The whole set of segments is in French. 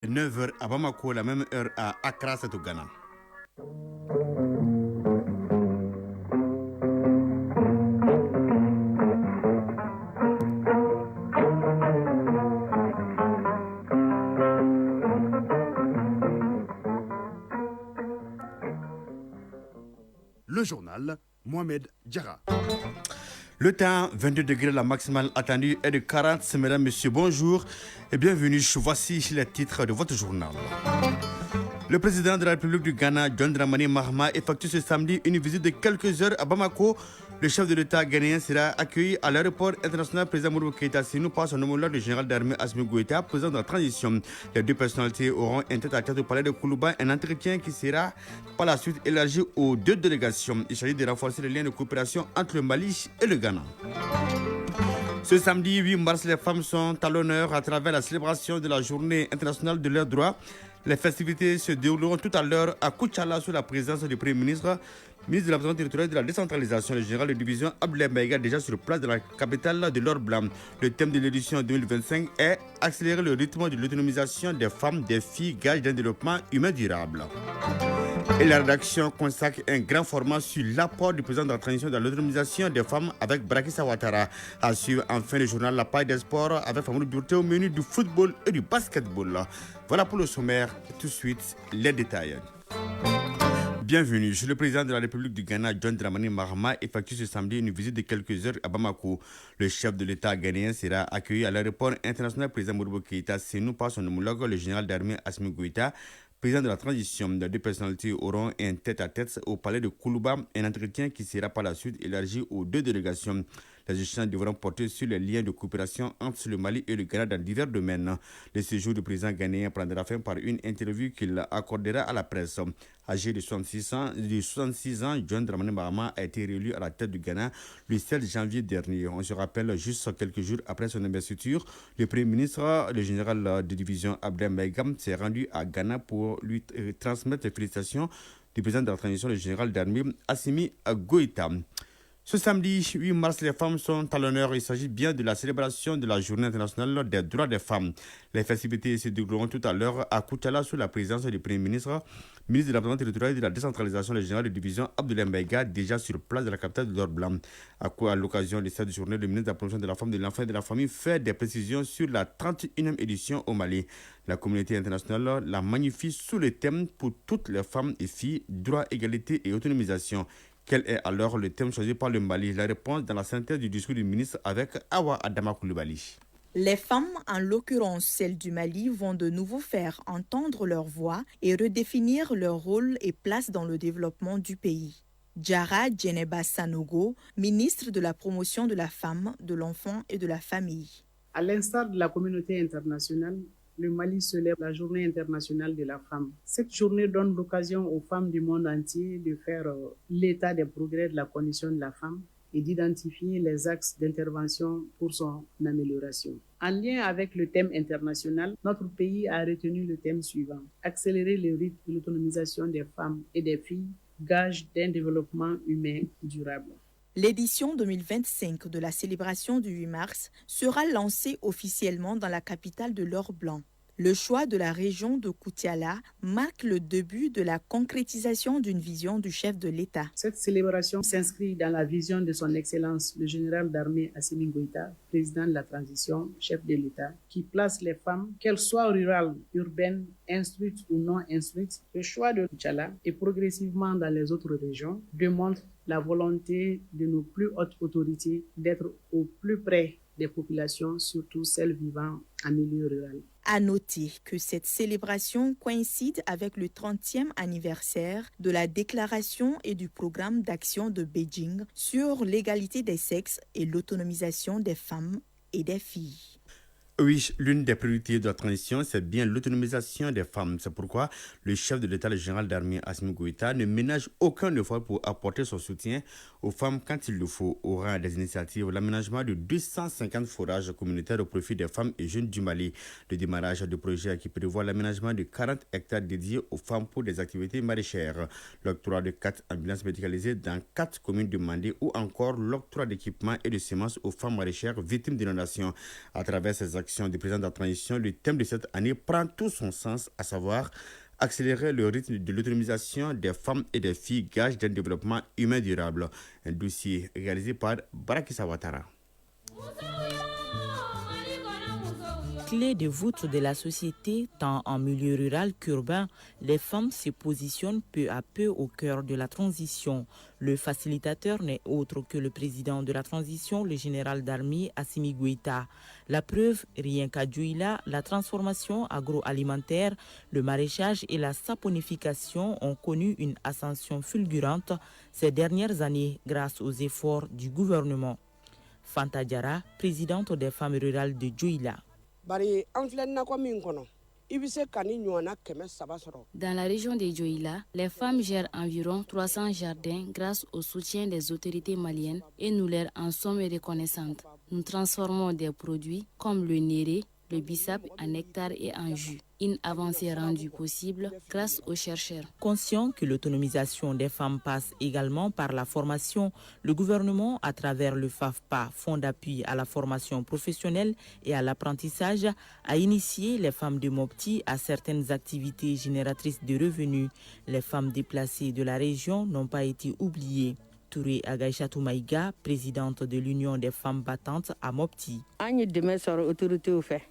9 heures à Bamako, la même heure à Accra, c'est au Ghana. Le journal, Mohamed Diarra. Le temps, 22 degrés, la maximale attendue est de 40. Mesdames, Messieurs, bonjour et bienvenue. Voici les titres de votre journal. Le président de la République du Ghana, John Dramani Mahama, effectue ce samedi une visite de quelques heures à Bamako. Le chef de l'État ghanéen sera accueilli à l'aéroport international président Modibo Keïta Sénou par son homologue le général d'armée Assimi Goïta, président de la transition. Les deux personnalités auront un tête-à-tête au palais de Koulouba, un entretien qui sera par la suite élargi aux deux délégations. Il s'agit de renforcer les liens de coopération entre le Mali et le Ghana. Ce samedi 8 mars, les femmes sont à l'honneur à travers la célébration de la journée internationale de leurs droits. Les festivités se dérouleront tout à l'heure à Koutchala sous la présence du Premier ministre, ministre de l'Aménagement territorial et de la décentralisation, le général de division Abdoulaye Maïga, déjà sur place de la capitale de l'or blanc. Le thème de l'édition 2025 est accélérer le rythme de l'autonomisation des femmes, des filles, gage d'un développement humain durable. Et la rédaction consacre un grand format sur l'apport du président de la transition dans l'autonomisation des femmes avec Brakissa Ouattara. À suivre en fin de journal la paille des sports avec Famoudou Dourté au menu du football et du basketball. Voilà pour le sommaire. Tout de suite, les détails. Bienvenue. Je suis le président de la République du Ghana, John Dramani Mahama, effectue ce samedi une visite de quelques heures à Bamako. Le chef de l'État ghanéen sera accueilli à l'aéroport international président Modibo Keïta Sénou par son homologue, le général d'armée Assimi Goïta, président de la transition. Les deux personnalités auront un tête-à-tête au palais de Koulouba, un entretien qui sera par la suite élargi aux deux délégations. Les échanges devront porter sur les liens de coopération entre le Mali et le Ghana dans divers domaines. Le séjour du président ghanéen prendra fin par une interview qu'il accordera à la presse. Âgé de 66 ans, John Dramani Mahama a été réélu à la tête du Ghana le 7 janvier dernier. On se rappelle, juste quelques jours après son investiture, le Premier ministre, le général de division Abdoulaye Maïga, s'est rendu à Ghana pour lui transmettre les félicitations du président de la transition, le général d'armée Assimi Goïta. Ce samedi 8 mars, les femmes sont à l'honneur. Il s'agit bien de la célébration de la Journée internationale des droits des femmes. Les festivités se dérouleront tout à l'heure à Koutchala sous la présidence du Premier ministre, ministre de l'Aménagement territorial et de la décentralisation, le général de division Abdoulaye Maïga, déjà sur place de la capitale de l'or blanc. À l'occasion de cette journée, le ministre de la promotion de la femme, de l'enfant et de la famille fait des précisions sur la 31e édition au Mali. La communauté internationale la magnifie sous le thème pour toutes les femmes et filles, droit, égalité et autonomisation. Quel est alors le thème choisi par le Mali? La réponse dans la synthèse du discours du ministre avec Awa Adama Koulibaly. Les femmes, en l'occurrence celles du Mali, vont de nouveau faire entendre leur voix et redéfinir leur rôle et place dans le développement du pays. Diarra Djeneba Sanogo, ministre de la promotion de la femme, de l'enfant et de la famille. À l'instar de la communauté internationale, le Mali célèbre la Journée internationale de la femme. Cette journée donne l'occasion aux femmes du monde entier de faire l'état des progrès de la condition de la femme et d'identifier les axes d'intervention pour son amélioration. En lien avec le thème international, notre pays a retenu le thème suivant: accélérer le rythme de l'autonomisation des femmes et des filles, gage d'un développement humain durable. L'édition 2025 de la célébration du 8 mars sera lancée officiellement dans la capitale de l'or blanc. Le choix de la région de Koutiala marque le début de la concrétisation d'une vision du chef de l'État. Cette célébration s'inscrit dans la vision de son Excellence, le général d'armée Assimi Goïta, président de la transition, chef de l'État, qui place les femmes, qu'elles soient rurales, urbaines, instruites ou non instruites. Le choix de Koutiala et progressivement dans les autres régions démontre la volonté de nos plus hautes autorités d'être au plus près des populations, surtout celles vivant en milieu rural. À noter que cette célébration coïncide avec le 30e anniversaire de la déclaration et du programme d'action de Beijing sur l'égalité des sexes et l'autonomisation des femmes et des filles. Oui, l'une des priorités de la transition, c'est bien l'autonomisation des femmes. C'est pourquoi le chef de l'État, le général d'armée Assimi Goïta, ne ménage aucun effort pour apporter son soutien aux femmes quand il le faut. Au rang des initiatives, l'aménagement de 250 forages communautaires au profit des femmes et jeunes du Mali. Le démarrage de projets qui prévoit l'aménagement de 40 hectares dédiés aux femmes pour des activités maraîchères. L'octroi de 4 ambulances médicalisées dans 4 communes demandées ou encore l'octroi d'équipements et de semences aux femmes maraîchères victimes d'inondations. À travers ces actions du président de la transition, le thème de cette année prend tout son sens, à savoir accélérer le rythme de l'autonomisation des femmes et des filles, gage d'un développement humain durable. Un dossier réalisé par Barakissa Ouattara. Clé de voûte de la société, tant en milieu rural qu'urbain, les femmes se positionnent peu à peu au cœur de la transition. Le facilitateur n'est autre que le président de la transition, le général d'armée Assimi Goïta. La preuve, rien qu'à Djouila, la transformation agroalimentaire, le maraîchage et la saponification ont connu une ascension fulgurante ces dernières années grâce aux efforts du gouvernement. Fanta Diarra, présidente des femmes rurales de Djouila. Dans la région de Djouila, les femmes gèrent environ 300 jardins grâce au soutien des autorités maliennes et nous leur en sommes reconnaissantes. Nous transformons des produits comme le néré, le bissap en nectar et en jus. Une avancée rendue possible grâce aux chercheurs. Conscient que l'autonomisation des femmes passe également par la formation, le gouvernement, à travers le FAFPA, Fonds d'appui à la formation professionnelle et à l'apprentissage, a initié les femmes de Mopti à certaines activités génératrices de revenus. Les femmes déplacées de la région n'ont pas été oubliées. Touré Agaïchatou Maïga, présidente de l'Union des femmes battantes à Mopti.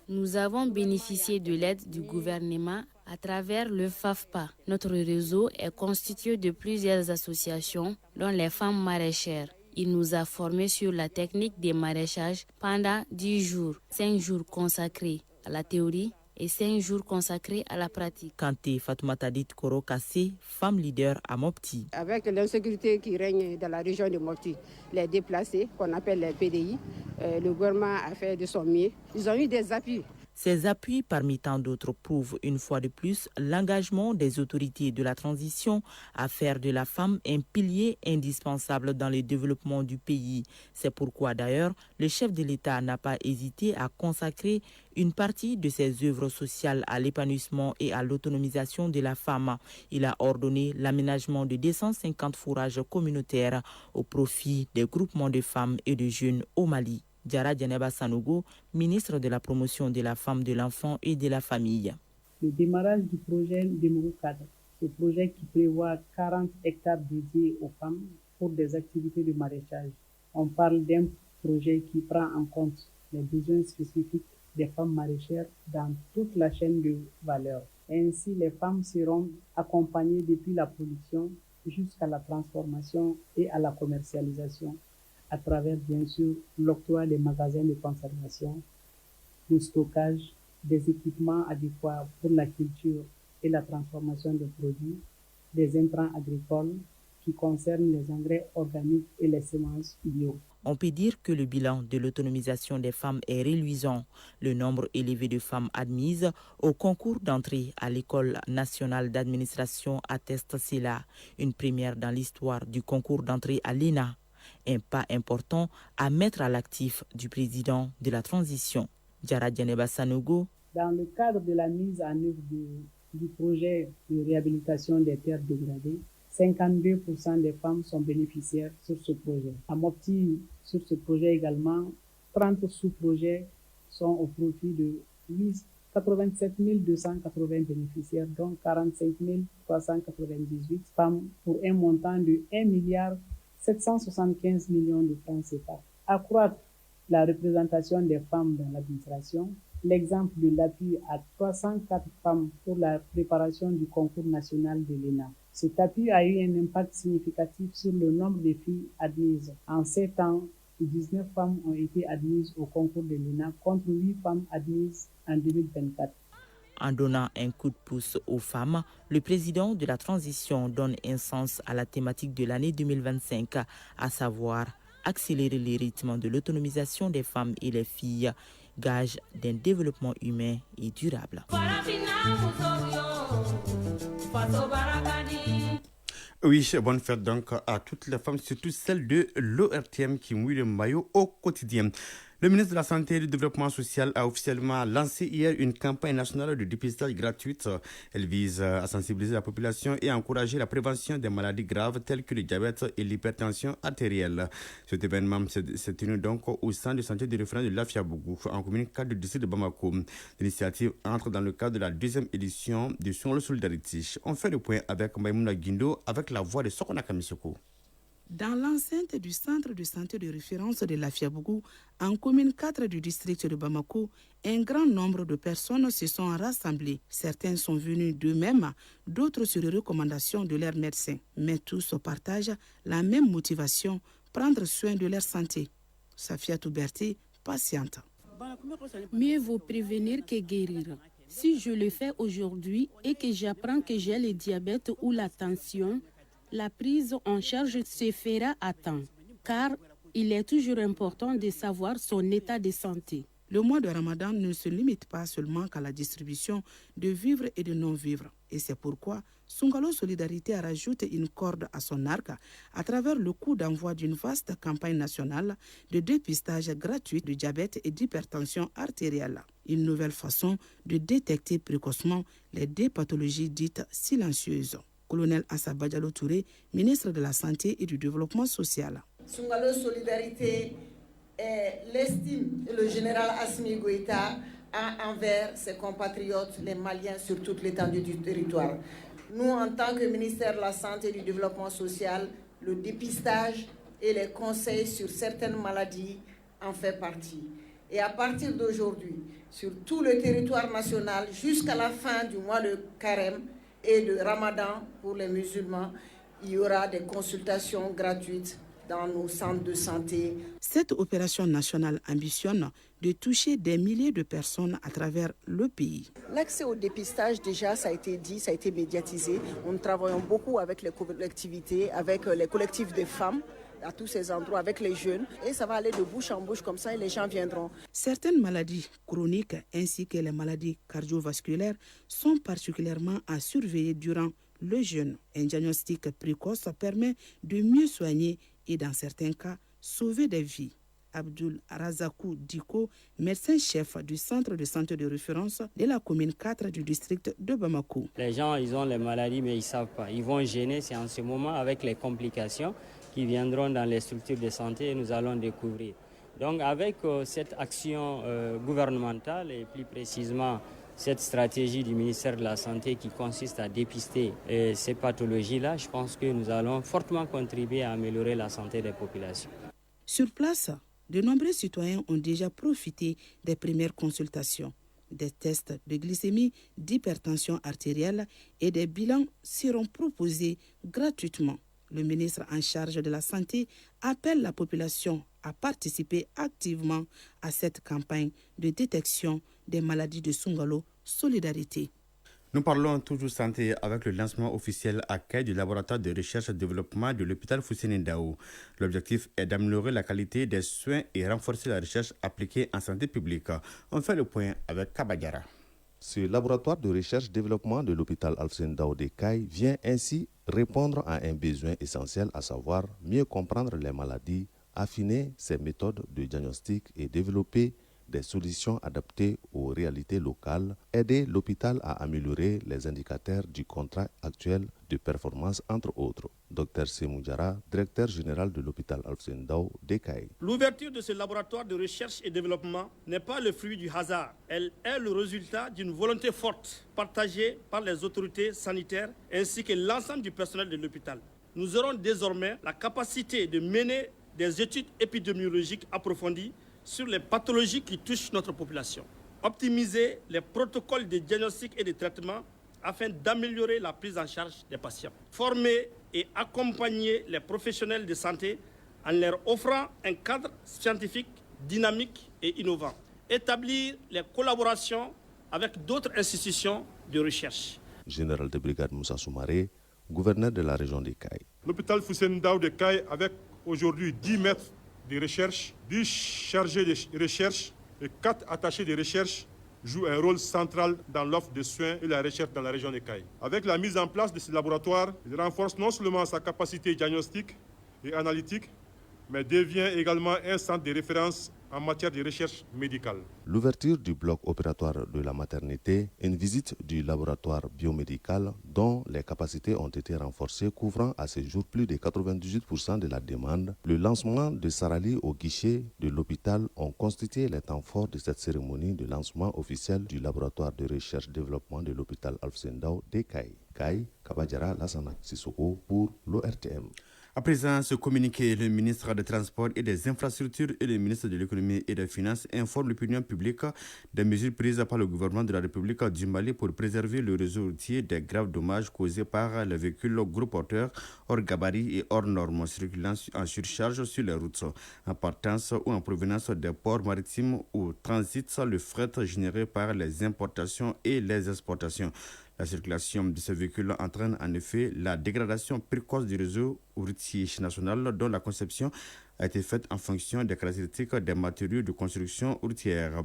Nous avons bénéficié de l'aide du gouvernement à travers le FAFPA. Notre réseau est constitué de plusieurs associations, dont les femmes maraîchères. Il nous a formés sur la technique des maraîchages pendant 10 jours, 5 jours consacrés à la théorie et 5 jours consacrés à la pratique. Kanté Fatoumata Dit Koro Kassé, femme leader à Mopti. Avec l'insécurité qui règne dans la région de Mopti, les déplacés, qu'on appelle les PDI, le gouvernement a fait de son mieux. Ils ont eu des appuis. Ces appuis, parmi tant d'autres, prouvent une fois de plus l'engagement des autorités de la transition à faire de la femme un pilier indispensable dans le développement du pays. C'est pourquoi d'ailleurs le chef de l'État n'a pas hésité à consacrer une partie de ses œuvres sociales à l'épanouissement et à l'autonomisation de la femme. Il a ordonné l'aménagement de 250 fourrages communautaires au profit des groupements de femmes et de jeunes au Mali. Diarra Djeneba Sanogo, ministre de la promotion de la femme, de l'enfant et de la famille. Le démarrage du projet Démoro Cadre, ce projet qui prévoit 40 hectares dédiés aux femmes pour des activités de maraîchage. On parle d'un projet qui prend en compte les besoins spécifiques des femmes maraîchères dans toute la chaîne de valeur. Ainsi, les femmes seront accompagnées depuis la production jusqu'à la transformation et à la commercialisation, à travers, bien sûr, l'octroi des magasins de conservation, du stockage, des équipements adéquats pour la culture et la transformation des produits, des intrants agricoles qui concernent les engrais organiques et les semences bio. On peut dire que le bilan de l'autonomisation des femmes est reluisant. Le nombre élevé de femmes admises au concours d'entrée à l'École nationale d'administration atteste cela, une première dans l'histoire du concours d'entrée à l'ENA. Un pas important à mettre à l'actif du président de la transition. Diarra Djeneba Sanogo. Dans le cadre de la mise en œuvre du projet de réhabilitation des terres dégradées, 52% des femmes sont bénéficiaires sur ce projet. À Mopti, sur ce projet également, 30 sous-projets sont au profit de 87 280 bénéficiaires, dont 45 398 femmes pour un montant de 1,775 milliard de francs CFA. Accroître la représentation des femmes dans l'administration, l'exemple de l'appui à 304 femmes pour la préparation du concours national de l'ENA. Cet appui a eu un impact significatif sur le nombre de filles admises. En 7 ans, 19 femmes ont été admises au concours de l'ENA contre 8 femmes admises en 2024. En donnant un coup de pouce aux femmes, le président de la transition donne un sens à la thématique de l'année 2025, à savoir accélérer les rythmes de l'autonomisation des femmes et les filles, gage d'un développement humain et durable. Oui, bonne fête donc à toutes les femmes, surtout celles de l'ORTM qui mouillent le maillot au quotidien. Le ministre de la Santé et du Développement social a officiellement lancé hier une campagne nationale de dépistage gratuite. Elle vise à sensibiliser la population et à encourager la prévention des maladies graves telles que le diabète et l'hypertension artérielle. Cet événement s'est tenu donc au centre de santé de référence de Lafiabougou, en commune 4 du district de Bamako. L'initiative entre dans le cadre de la 2e édition du Songalo Solidarity. On fait le point avec Maïmouna Guindo avec la voix de Sokona Kamisoko. Dans l'enceinte du centre de santé de référence de Lafiabougou, en commune 4 du district de Bamako, un grand nombre de personnes se sont rassemblées. Certains sont venus d'eux-mêmes, d'autres sur les recommandations de leurs médecins. Mais tous partagent la même motivation, prendre soin de leur santé. Safiatou Berti, patiente. Mieux vaut prévenir que guérir. Si je le fais aujourd'hui et que j'apprends que j'ai le diabète ou la tension, la prise en charge se fera à temps, car il est toujours important de savoir son état de santé. Le mois de Ramadan ne se limite pas seulement qu'à la distribution de vivres et de non-vivres. Et c'est pourquoi Songalo Solidarité a rajouté une corde à son arc à travers le coup d'envoi d'une vaste campagne nationale de dépistage gratuit de diabète et d'hypertension artérielle. Une nouvelle façon de détecter précocement les deux pathologies dites silencieuses. Colonel Assaba Diallo Touré, ministre de la Santé et du Développement social. Songalo Solidarité est l'estime que le général Assimi Goïta a envers ses compatriotes, les Maliens, sur toute l'étendue du territoire. Nous, en tant que ministère de la Santé et du Développement social, le dépistage et les conseils sur certaines maladies en fait partie. Et à partir d'aujourd'hui, sur tout le territoire national, jusqu'à la fin du mois de Carême, et de Ramadan pour les musulmans, il y aura des consultations gratuites dans nos centres de santé. Cette opération nationale ambitionne de toucher des milliers de personnes à travers le pays. L'accès au dépistage, déjà, ça a été dit, ça a été médiatisé. Nous travaillons beaucoup avec les collectivités, avec les collectifs des femmes, à tous ces endroits, avec les jeunes. Et ça va aller de bouche en bouche comme ça et les gens viendront. Certaines maladies chroniques ainsi que les maladies cardiovasculaires sont particulièrement à surveiller durant le jeûne. Un diagnostic précoce permet de mieux soigner et dans certains cas, sauver des vies. Abdul Razakou Diko, médecin-chef du centre de santé de référence de la commune 4 du district de Bamako. Les gens, ils ont les maladies mais ils ne savent pas. Ils vont gêner, c'est en ce moment avec les complications qui viendront dans les structures de santé et nous allons découvrir. Donc avec cette action gouvernementale et plus précisément cette stratégie du ministère de la Santé qui consiste à dépister ces pathologies-là, je pense que nous allons fortement contribuer à améliorer la santé des populations. Sur place, de nombreux citoyens ont déjà profité des premières consultations. Des tests de glycémie, d'hypertension artérielle et des bilans seront proposés gratuitement. Le ministre en charge de la Santé appelle la population à participer activement à cette campagne de détection des maladies de Songalo Solidarité. Nous parlons toujours santé avec le lancement officiel à Kay du laboratoire de recherche et développement de l'hôpital Fousseni Ndao. L'objectif est d'améliorer la qualité des soins et renforcer la recherche appliquée en santé publique. On fait le point avec Kabadiara. Ce laboratoire de recherche-développement de l'hôpital Alfred Ndao de Kay vient ainsi répondre à un besoin essentiel, à savoir mieux comprendre les maladies, affiner ses méthodes de diagnostic et développer des solutions adaptées aux réalités locales, aider l'hôpital à améliorer les indicateurs du contrat actuel de performance, entre autres. Dr Semou Diarra, directeur général de l'hôpital Alfred Ndao de Kay. L'ouverture de ce laboratoire de recherche et développement n'est pas le fruit du hasard. Elle est le résultat d'une volonté forte partagée par les autorités sanitaires ainsi que l'ensemble du personnel de l'hôpital. Nous aurons désormais la capacité de mener des études épidémiologiques approfondies sur les pathologies qui touchent notre population. Optimiser les protocoles de diagnostic et de traitement afin d'améliorer la prise en charge des patients. Former et accompagner les professionnels de santé en leur offrant un cadre scientifique, dynamique et innovant. Établir les collaborations avec d'autres institutions de recherche. Général de brigade Moussa Soumaré, gouverneur de la région de Kay. L'hôpital Fousseni Ndao de Kay, avec aujourd'hui 10 maîtres de recherche, 10 chargés de recherche et 4 attachés de recherche, joue un rôle central dans l'offre de soins et la recherche dans la région de Kay. Avec la mise en place de ce laboratoire, il renforce non seulement sa capacité diagnostique et analytique, mais devient également un centre de référence en matière de recherche médicale. L'ouverture du bloc opératoire de la maternité, une visite du laboratoire biomédical dont les capacités ont été renforcées, couvrant à ce jour plus de 98% de la demande, le lancement de Sarali au guichet de l'hôpital ont constitué les temps forts de cette cérémonie de lancement officiel du laboratoire de recherche-développement de l'hôpital Alfred Ndao de Kai. Kai, Kabadjara Lassana Sissoko pour l'ORTM. À présent, ce communiqué, le ministre des Transports et des Infrastructures et le ministre de l'Économie et des Finances informent l'opinion publique des mesures prises par le gouvernement de la République du Mali pour préserver le réseau routier des graves dommages causés par les véhicules gros porteurs hors gabarit et hors normes circulant en surcharge sur les routes, en partance ou en provenance des ports maritimes où transite le fret généré par les importations et les exportations. La circulation de ces véhicules entraîne en effet la dégradation précoce du réseau routier national dont la conception a été faite en fonction des caractéristiques des matériaux de construction routière.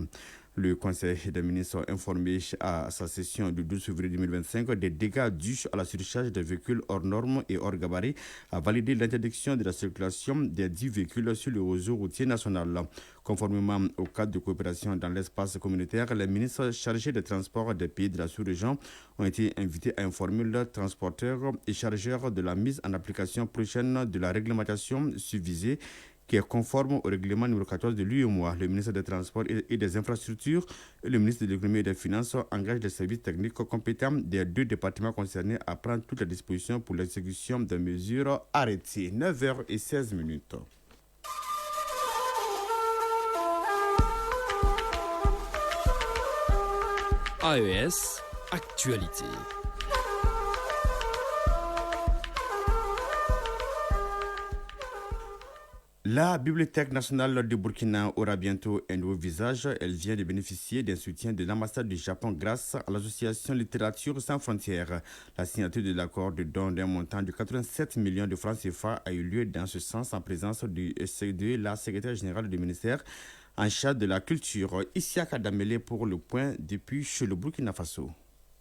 Le Conseil des ministres a informé à sa session du 12 février 2025 des dégâts dus à la surcharge des véhicules hors normes et hors gabarit, a validé l'interdiction de la circulation des 10 véhicules sur le réseau routier national. Conformément au cadre de coopération dans l'espace communautaire, les ministres chargés des transports des pays de la sous-région ont été invités à informer leurs transporteurs et chargeurs de la mise en application prochaine de la réglementation susvisée qui est conforme au règlement numéro 14 de l'UEMOA. Le ministre des Transports et des Infrastructures et le ministre de l'Économie et des Finances engagent les services techniques compétents des deux départements concernés à prendre toutes les dispositions pour l'exécution des mesures arrêtées. 9h16. AES Actualité. La Bibliothèque nationale du Burkina aura bientôt un nouveau visage. Elle vient de bénéficier d'un soutien de l'ambassade du Japon grâce à l'association Littérature sans frontières. La signature de l'accord de don d'un montant de 87 millions de francs CFA a eu lieu dans ce sens en présence de la secrétaire générale du ministère en charge de la culture, Isiaka Damele, pour le point depuis chez le Burkina Faso.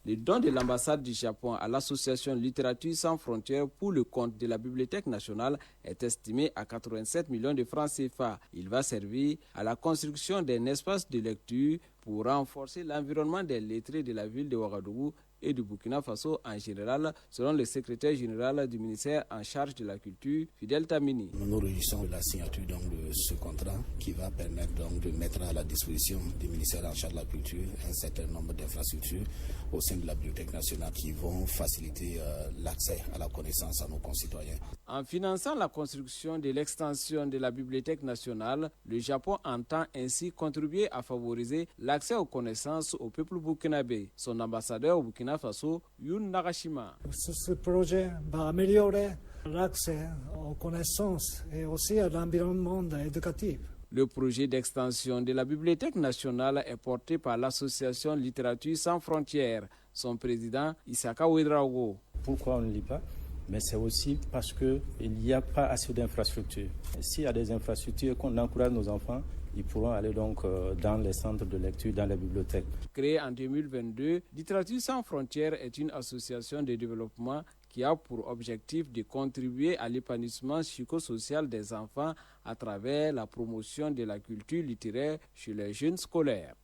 Le don de l'ambassade du Japon à l'association Littérature sans frontières pour le compte de la Bibliothèque nationale est estimé à 87 millions de francs CFA. Il va servir à la construction d'un espace de lecture pour renforcer l'environnement des lettrés de la ville de Ouagadougou et du Burkina Faso en général, selon le secrétaire général du ministère en charge de la culture, Fidel Tamini. Nous nous réjouissons de la signature de ce contrat qui va permettre de mettre à la disposition du ministère en charge de la culture un certain nombre d'infrastructures au sein de la Bibliothèque nationale qui vont faciliter l'accès à la connaissance à nos concitoyens. En finançant la construction de l'extension de la Bibliothèque nationale, le Japon entend ainsi contribuer à favoriser l'accès aux connaissances au peuple burkinabé. Son ambassadeur au Burkina Faso, Youn Nagashima. Ce projet va améliorer l'accès aux connaissances et aussi à l'environnement éducatif. Le projet d'extension de la Bibliothèque nationale est porté par l'association Littérature sans frontières. Son président, Isaka Ouedraogo. Pourquoi on ne lit pas? Mais c'est aussi parce qu'il n'y a pas assez d'infrastructures. S'il y a des infrastructures, qu'on encourage nos enfants, ils pourront aller donc dans les centres de lecture, dans les bibliothèques. Créée en 2022, Littérature sans frontières est une association de développement qui a pour objectif de contribuer à l'épanouissement psychosocial des enfants à travers la promotion de la culture littéraire chez les jeunes scolaires.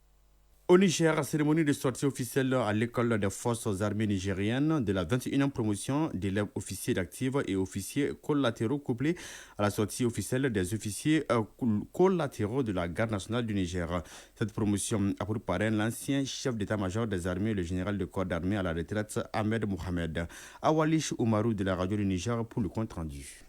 Au Niger, cérémonie de sortie officielle à l'école des forces armées nigériennes de la 21e promotion d'élèves officiers d'actifs et officiers collatéraux couplés à la sortie officielle des officiers collatéraux de la garde nationale du Niger. Cette promotion a pour parrain l'ancien chef d'état-major des armées, le général de corps d'armée à la retraite, Ahmed Mohamed. Awalish Oumarou de la radio du Niger pour le compte rendu.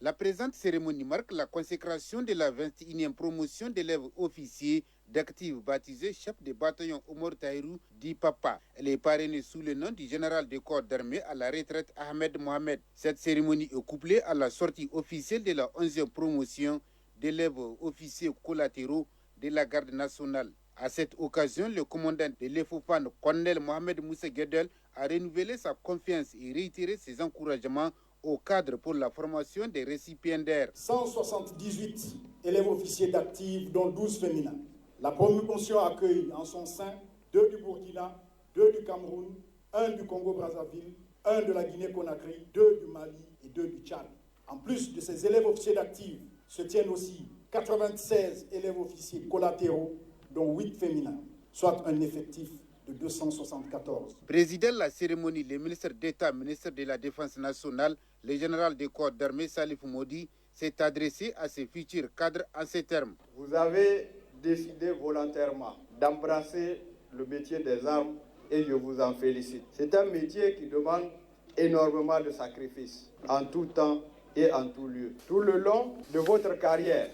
La présente cérémonie marque la consécration de la 21e promotion d'élèves officiers d'actifs baptisés chef de bataillon Omar Tahirou dit Papa. Elle est parrainée sous le nom du général de corps d'armée à la retraite Ahmed Mohamed. Cette cérémonie est couplée à la sortie officielle de la 11e promotion d'élèves officiers collatéraux de la garde nationale. À cette occasion, le commandant de l'EFOFAN, colonel Mohamed Moussa Guedel, a renouvelé sa confiance et réitéré ses encouragements au cadre pour la formation des récipiendaires. 178 élèves officiers d'actifs, dont 12 féminins. La promotion accueille en son sein 2 du Burkina, 2 du Cameroun, 1 du Congo-Brazzaville, 1 de la Guinée-Conakry, 2 du Mali et 2 du Tchad. En plus de ces élèves officiers d'active, se tiennent aussi 96 élèves officiers collatéraux, dont 8 féminins, soit un effectif de 274. Président de la cérémonie, le ministre d'État, ministre de la Défense nationale, le général des corps d'armée Salif Modi s'est adressé à ses futurs cadres en ces termes. Vous avez décidé volontairement d'embrasser le métier des armes et je vous en félicite. C'est un métier qui demande énormément de sacrifices en tout temps et en tout lieu. Tout le long de votre carrière,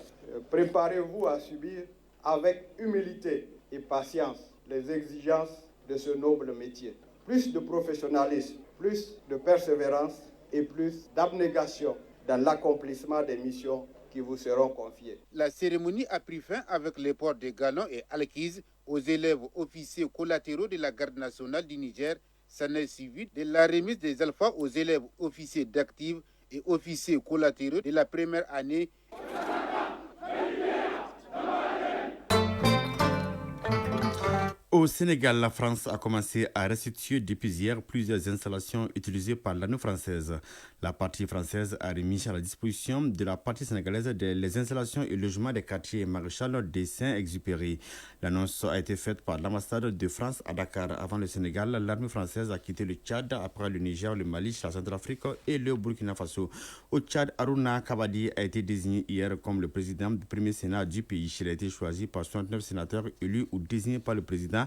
préparez-vous à subir avec humilité et patience les exigences de ce noble métier. Plus de professionnalisme, plus de persévérance et plus d'abnégation dans l'accomplissement des missions qui vous seront confiées. La cérémonie a pris fin avec le port des galons et alquises aux élèves officiers collatéraux de la garde nationale du Niger. S'en est suivi de la remise des alphas aux élèves officiers d'active et officiers collatéraux de la première année. Au Sénégal, la France a commencé à restituer depuis hier plusieurs installations utilisées par l'armée française. La partie française a remis à la disposition de la partie sénégalaise les installations et logements des quartiers Maréchal de Saint-Exupéry. L'annonce a été faite par l'ambassade de France à Dakar. Avant le Sénégal, l'armée française a quitté le Tchad après le Niger, le Mali, la Centrafrique et le Burkina Faso. Au Tchad, Harouna Kabadi a été désigné hier comme le président du premier Sénat du pays. Il a été choisi par 69 sénateurs élus ou désignés par le président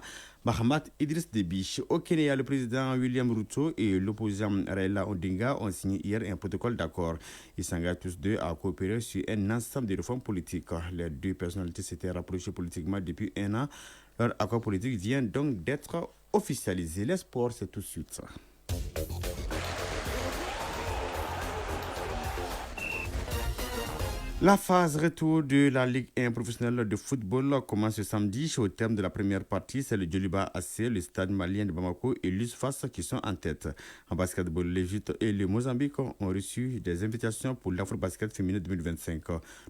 Mahamat Idriss Déby. Au Kenya, le président William Ruto et l'opposant Raila Odinga ont signé hier un protocole d'accord. Ils s'engagent tous deux à coopérer sur un ensemble de réformes politiques. Les deux personnalités s'étaient rapprochées politiquement depuis un an. Leur accord politique vient donc d'être officialisé. Les sports, c'est tout de suite. La phase retour de la Ligue 1 professionnelle de football commence ce samedi. Au terme de la première partie, c'est le Djoliba AC, le Stade malien de Bamako et l'USFAS qui sont en tête. En basketball, l'Égypte et le Mozambique ont reçu des invitations pour l'Afro-Basket féminin 2025.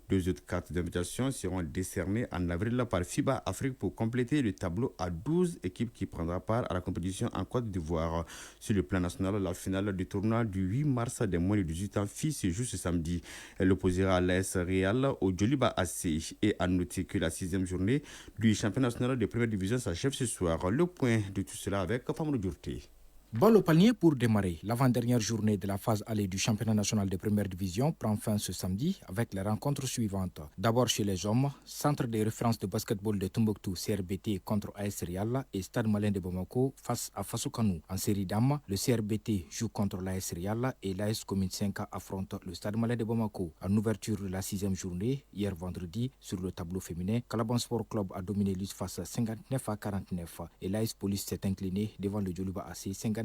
Deux autres cartes d'invitation seront décernées en avril par FIBA Afrique pour compléter le tableau à 12 équipes qui prendront part à la compétition en Côte d'Ivoire. Sur le plan national, la finale du tournoi du 8 mars des moins de 18 ans filles se joue ce samedi. Elle opposera l'AS Real au Djoliba AC. Et à noter que la 6e journée du championnat national de première division s'achève ce soir. Le point de tout cela avec Famoudou Djourté. Balle au panier pour démarrer. L'avant-dernière journée de la phase allée du championnat national de première division prend fin ce samedi avec les rencontres suivantes. D'abord chez les hommes, centre de référence de basketball de Tombouctou CRBT contre AS Real et Stade malien de Bamako face à Fassoukanou. En série dames, le CRBT joue contre l'AS Real et l'AS Commune 5 affronte le Stade malien de Bamako. En ouverture de la 6e journée, hier vendredi, sur le tableau féminin, Calaban Sport Club a dominé l'USFAS 59-49 et l'AS Police s'est incliné devant le Djoliba AC 56-70.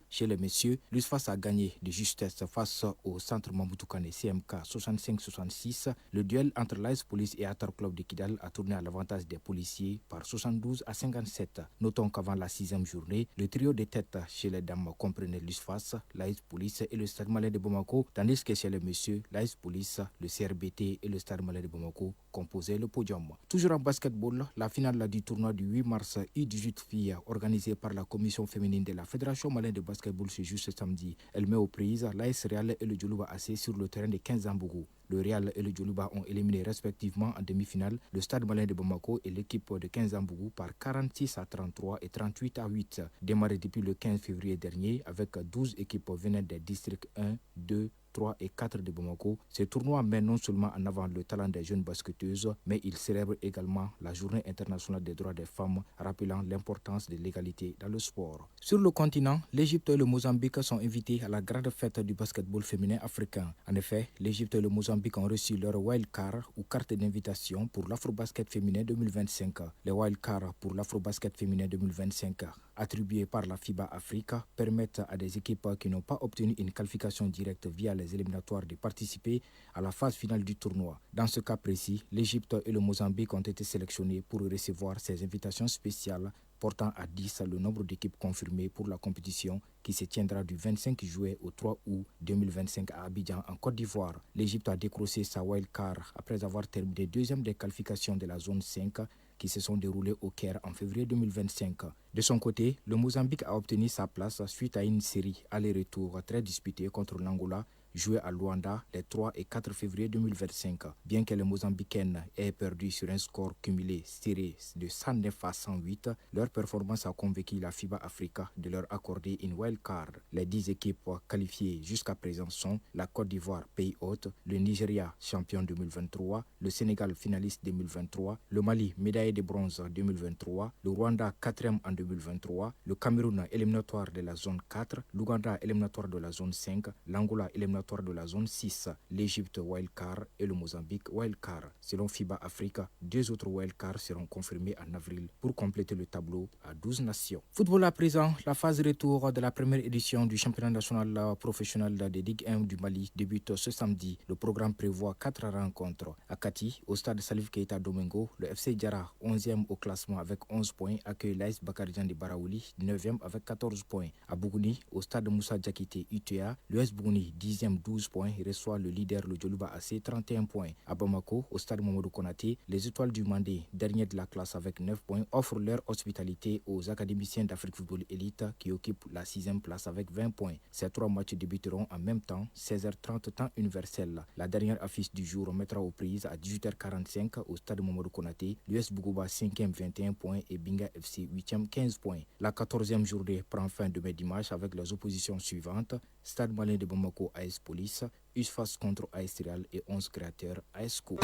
Chez les messieurs, l'USFAS a gagné de justesse face au centre Mamoutoukane CMK 65-66. Le duel entre l'AS Police et Atar Club de Kidal a tourné à l'avantage des policiers par 72-57. Notons qu'avant la 6e journée, le trio de tête chez les dames comprenait l'USFAS, l'AS Police et le Stade malien de Bamako, tandis que chez les messieurs, l'AS Police, le CRBT et le Stade malien de Bamako composaient le podium. Toujours en basketball, la finale du tournoi du 8 mars U18 filles organisée par la commission féminine de la Fédération malienne de basketball se joue ce samedi. Elle met aux prises l'AS Real et le Djoliba AC sur le terrain de 15 Ambougou. Le Real et le Djoliba ont éliminé respectivement en demi-finale le Stade malien de Bamako et l'équipe de 15 Ambougou par 46-33 et 38-8. Démarré depuis le 15 février dernier avec 12 équipes venant des districts 1, 2, 3 et 4 de Bamako, ce tournoi met non seulement en avant le talent des jeunes basketteuses, mais il célèbre également la Journée internationale des droits des femmes, rappelant l'importance de l'égalité dans le sport. Sur le continent, l'Égypte et le Mozambique sont invités à la grande fête du basketball féminin africain. En effet, l'Égypte et le Mozambique ont reçu leur wildcard ou carte d'invitation pour l'Afro-Basket féminin 2025. Les wildcards pour l'Afro-Basket féminin 2025, attribués par la FIBA Afrique, permettent à des équipes qui n'ont pas obtenu une qualification directe via les éliminatoires de participer à la phase finale du tournoi. Dans ce cas précis, l'Égypte et le Mozambique ont été sélectionnés pour recevoir ces invitations spéciales portant à 10 le nombre d'équipes confirmées pour la compétition qui se tiendra du 25 juillet au 3 août 2025 à Abidjan en Côte d'Ivoire. L'Égypte a décroché sa wildcard après avoir terminé deuxième des qualifications de la zone 5 qui se sont déroulées au Caire en février 2025. De son côté, le Mozambique a obtenu sa place suite à une série aller-retour très disputée contre l'Angola, joué à Luanda les 3 et 4 février 2025. Bien que les Mozambicaines aient perdu sur un score cumulé serré de 109 à 108, leur performance a convaincu la FIBA Africa de leur accorder une wild card. Les 10 équipes qualifiées jusqu'à présent sont la Côte d'Ivoire, pays hôte, le Nigeria, champion 2023, le Sénégal, finaliste 2023, le Mali, médaillé de bronze 2023, le Rwanda, 4e en 2023, le Cameroun, éliminatoire de la zone 4, l'Ouganda, éliminatoire de la zone 5, l'Angola, éliminatoire de la zone 6, l'Égypte, wildcard et le Mozambique, wildcard. Selon FIBA Africa, 2 autres wildcards seront confirmés en avril pour compléter le tableau à 12 nations. Football à présent, la phase retour de la première édition du championnat national professionnel de Ligue 1 du Mali débute ce samedi. Le programme prévoit 4 rencontres. À Kati, au stade Salif Keita Domingo, le FC Diarra, 11e au classement avec 11 points, accueille l'AS Bakarijan de Baraouli, 9e avec 14 points. À Bougouni, au stade Moussa Diakité UTA, l'US Bougouni, 10e, 12 points, reçoit le leader, le Djoluba AC, 31 points. À Bamako, au stade Mamadou Konaté, les Étoiles du Mandé, dernier de la classe avec 9 points, offrent leur hospitalité aux académiciens d'Afrique Football Elite qui occupent la 6e place avec 20 points. Ces 3 matchs débuteront en même temps, 16h30 temps universel. La dernière affiche du jour mettra aux prises à 18h45 au stade Mamadou Konaté, l'US Bougouba 5e 21 points et Binga FC 8e 15 points. La 14e journée prend fin demain dimanche avec les oppositions suivantes: Stade Malien de Bamako AS Police, USFAS contre AS Real et 11 créateurs AS Co.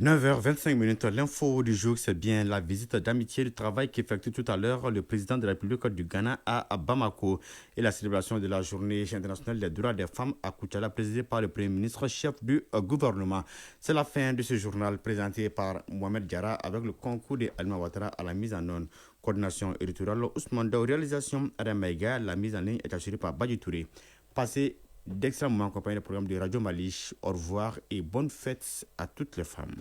9h25, l'info du jour, c'est bien la visite d'amitié du travail qu'effectue tout à l'heure le président de la République du Ghana à Bamako et la célébration de la journée internationale des droits des femmes à Koutiala, présidée par le Premier ministre chef du gouvernement. C'est la fin de ce journal présenté par Mohamed Diarra avec le concours de Alma Ouattara à la mise en œuvre. Coordination éditoriale Ousmane Daou, réalisation Adam Maïga, la mise en ligne est assurée par Badji Touré. Passez d'excellents moments en compagnie du programme de Radio Mali. Au revoir et bonne fête à toutes les femmes.